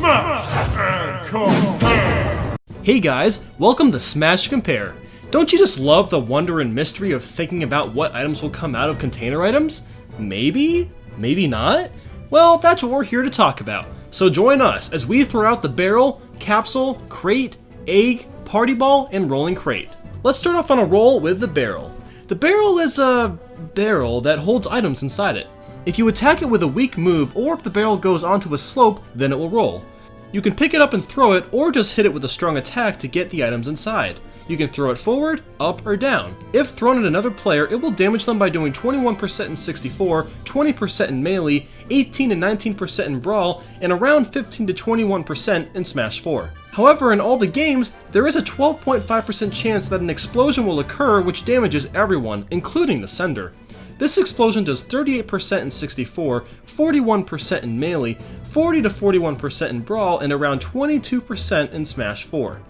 Smash and Compare! Hey guys, welcome to Smash Compare. Don't you just love the wonder and mystery of thinking about what items will come out of container items? Maybe? Maybe not? Well, that's what we're here to talk about. So join us as we throw out the barrel, capsule, crate, egg, party ball, and rolling crate. Let's start off on a roll with the barrel. The barrel is a barrel that holds items inside it. If you attack it with a weak move, or if the barrel goes onto a slope, then it will roll. You can pick it up and throw it, or just hit it with a strong attack to get the items inside. You can throw it forward, up, or down. If thrown at another player, it will damage them by doing 21% in 64, 20% in melee, 18 and 19% in brawl, and around 15 to 21% in Smash 4. However, in all the games, there is a 12.5% chance that an explosion will occur which damages everyone, including the sender. This explosion does 38% in 64, 41% in melee, 40 to 41% in brawl, and around 22% in Smash 4.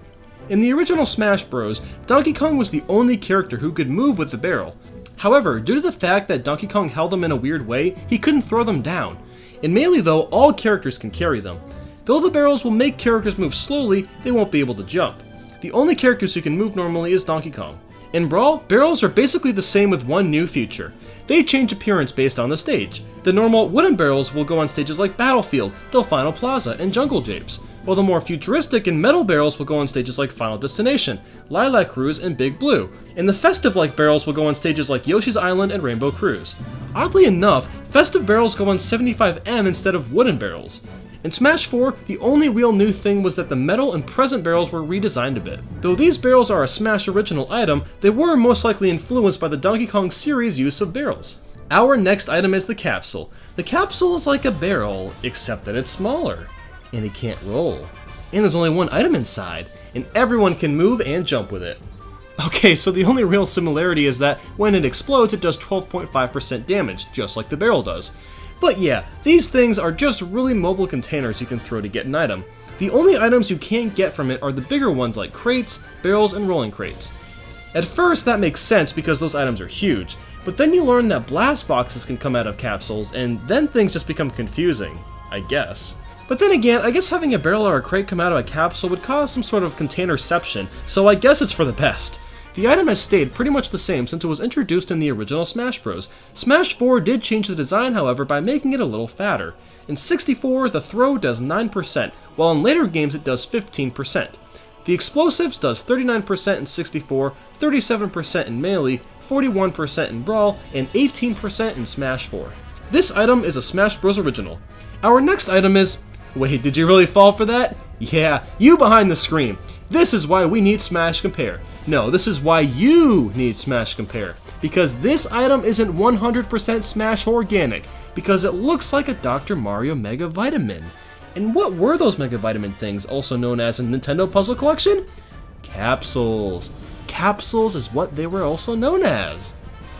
In the original Smash Bros, Donkey Kong was the only character who could move with the barrel. However, due to the fact that Donkey Kong held them in a weird way, he couldn't throw them down. In Melee though, all characters can carry them. Though the barrels will make characters move slowly, they won't be able to jump. The only characters who can move normally is Donkey Kong. In Brawl, barrels are basically the same with one new feature. They change appearance based on the stage. The normal wooden barrels will go on stages like Battlefield, Delfino Plaza, and Jungle Japes, while the more futuristic and metal barrels will go on stages like Final Destination, Lilac Cruise, and Big Blue, and the festive-like barrels will go on stages like Yoshi's Island and Rainbow Cruise. Oddly enough, festive barrels go on 75M instead of wooden barrels. In Smash 4, the only real new thing was that the metal and present barrels were redesigned a bit. Though these barrels are a Smash original item, they were most likely influenced by the Donkey Kong series use of barrels. Our next item is the capsule. The capsule is like a barrel, except that it's smaller, and it can't roll. And there's only one item inside, and everyone can move and jump with it. Okay, so the only real similarity is that when it explodes, it does 12.5% damage, just like the barrel does. But yeah, these things are just really mobile containers you can throw to get an item. The only items you can't get from it are the bigger ones like crates, barrels, and rolling crates. At first that makes sense because those items are huge, but then you learn that blast boxes can come out of capsules, and then things just become confusing, I guess. But then again, I guess having a barrel or a crate come out of a capsule would cause some sort of containerception, so I guess it's for the best. The item has stayed pretty much the same since it was introduced in the original Smash Bros. Smash 4 did change the design, however, by making it a little fatter. In 64, the throw does 9%, while in later games it does 15%. The explosives does 39% in 64, 37% in melee, 41% in brawl, and 18% in Smash 4. This item is a Smash Bros. Original. Our next item is... Wait, did you really fall for that? Yeah, you behind the screen. This is why we need Smash Compare. No, this is why you need Smash Compare. Because this item isn't 100% Smash organic, because it looks like a Dr. Mario Mega Vitamin. And what were those Mega Vitamin things, also known as a Nintendo Puzzle Collection? Capsules. Capsules is what they were also known as.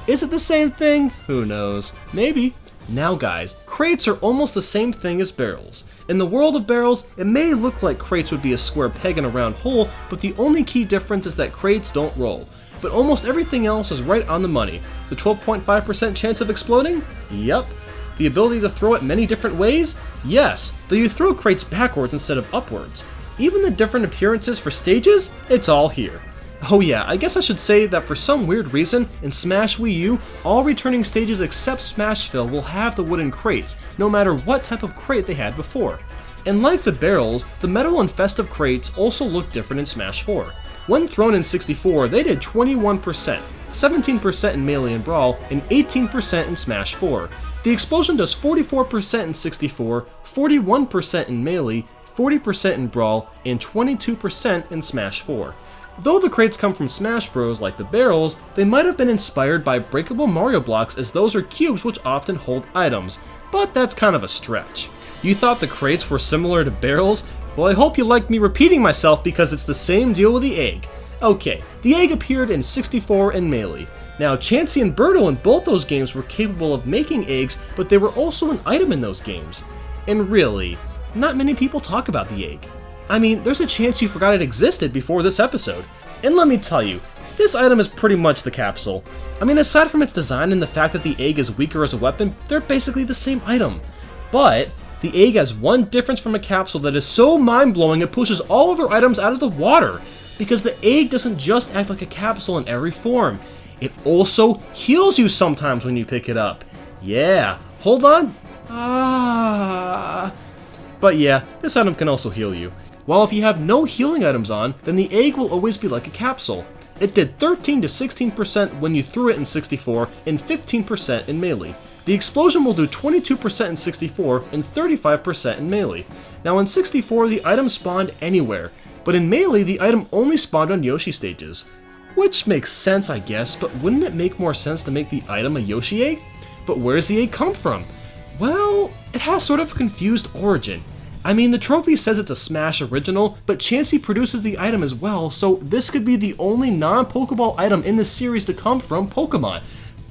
Is it the same thing? Who knows? Maybe. Now guys, crates are almost the same thing as barrels. In the world of barrels, it may look like crates would be a square peg in a round hole, but the only key difference is that crates don't roll. But almost everything else is right on the money. The 12.5% chance of exploding? Yep. The ability to throw it many different ways? Yes, though you throw crates backwards instead of upwards. Even the different appearances for stages? It's all here. Oh yeah, I guess I should say that for some weird reason, in Smash Wii U, all returning stages except Smashville will have the wooden crates, no matter what type of crate they had before. And like the barrels, the metal and festive crates also look different in Smash 4. When thrown in 64, they did 21%, 17% in Melee and Brawl, and 18% in Smash 4. The explosion does 44% in 64, 41% in Melee, 40% in Brawl, and 22% in Smash 4. Though the crates come from Smash Bros. Like the barrels, they might have been inspired by breakable Mario blocks as those are cubes which often hold items, but that's kind of a stretch. You thought the crates were similar to barrels? Well, I hope you like me repeating myself because it's the same deal with the egg. Okay, the egg appeared in 64 and Melee. Now, Chansey and Birdo in both those games were capable of making eggs, but they were also an item in those games. And really, not many people talk about the egg. I mean, there's a chance you forgot it existed before this episode. And let me tell you, this item is pretty much the capsule. I mean, aside from its design and the fact that the egg is weaker as a weapon, they're basically the same item. But The egg has one difference from a capsule that is so mind-blowing it pushes all other items out of the water, because the egg doesn't just act like a capsule in every form. It also heals you sometimes when you pick it up. Yeah, hold on. But yeah, this item can also heal you. While if you have no healing items on, then the egg will always be like a capsule. It did 13 to 16% when you threw it in 64 and 15% in melee. The explosion will do 22% in 64 and 35% in melee. Now in 64 the item spawned anywhere, but in melee the item only spawned on Yoshi stages. Which makes sense I guess, but wouldn't it make more sense to make the item a Yoshi egg? But where does the egg come from? Well, it has sort of a confused origin. I mean, the trophy says it's a Smash original, but Chansey produces the item as well, so this could be the only non-Pokeball item in the series to come from Pokemon.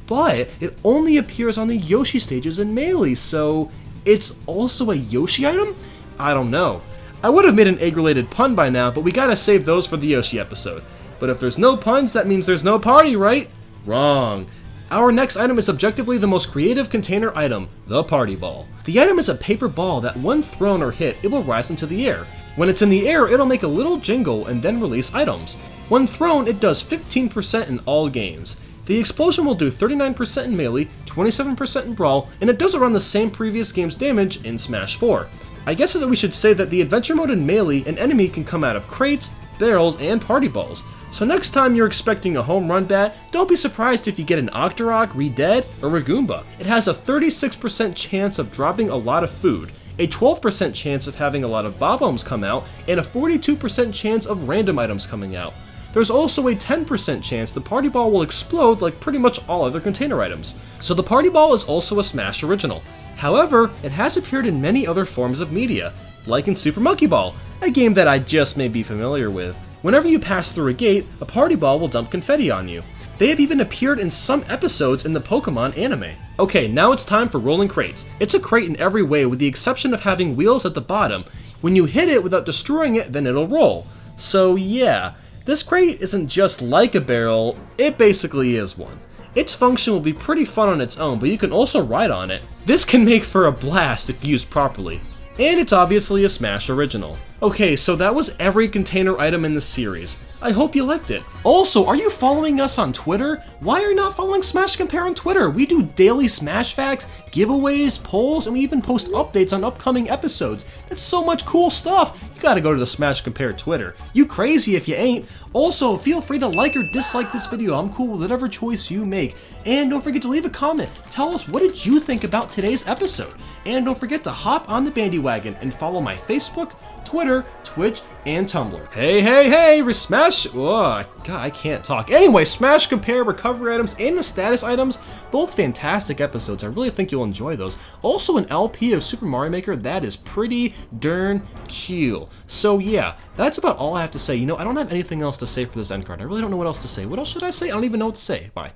But it only appears on the Yoshi stages in Melee, so it's also a Yoshi item? I don't know. I would have made an egg-related pun by now, but we gotta save those for the Yoshi episode. But if there's no puns, that means there's no party, right? Wrong. Our next item is objectively the most creative container item, the Party Ball. The item is a paper ball that when thrown or hit, it will rise into the air. When it's in the air, it'll make a little jingle and then release items. When thrown, it does 15% in all games. The explosion will do 39% in Melee, 27% in Brawl, and it does around the same previous game's damage in Smash 4. I guess that we should say that the Adventure Mode in Melee, an enemy can come out of crates, barrels, and Party Balls. So next time you're expecting a home run bat, don't be surprised if you get an Octorok, Redead, or a Goomba. It has a 36% chance of dropping a lot of food, a 12% chance of having a lot of Bob-Ombs come out, and a 42% chance of random items coming out. There's also a 10% chance the Party Ball will explode like pretty much all other container items. So the Party Ball is also a Smash original. However, it has appeared in many other forms of media, like in Super Monkey Ball, a game that I just may be familiar with. Whenever you pass through a gate, a Party Ball will dump confetti on you. They have even appeared in some episodes in the Pokemon anime. Okay, now it's time for rolling crates. It's a crate in every way with the exception of having wheels at the bottom. When you hit it without destroying it, then it'll roll. So yeah, this crate isn't just like a barrel, it basically is one. Its function will be pretty fun on its own, but you can also ride on it. This can make for a blast if used properly. And it's obviously a Smash original. Okay, so that was every container item in the series. I hope you liked it. Also, are you following us on Twitter? Why are you not following Smash Compare on Twitter? We do daily Smash facts, giveaways, polls, and we even post updates on upcoming episodes. That's so much cool stuff. You gotta go to the Smash Compare Twitter. You crazy if you ain't. Also, feel free to like or dislike this video. I'm cool with whatever choice you make. And don't forget to leave a comment. Tell us what did you think about today's episode. And don't forget to hop on the Bandy wagon and follow my Facebook, Twitter, Twitch, and Tumblr. Hey, Smash, God, I can't talk. Anyway, Smash Compare recovery items and the status items, both fantastic episodes. I really think you'll enjoy those. Also an LP of Super Mario Maker, that is pretty darn cool. So yeah, that's about all I have to say. You know, I don't have anything else to say for this end card. I really don't know what else to say. What else should I say? I don't even know what to say. Bye.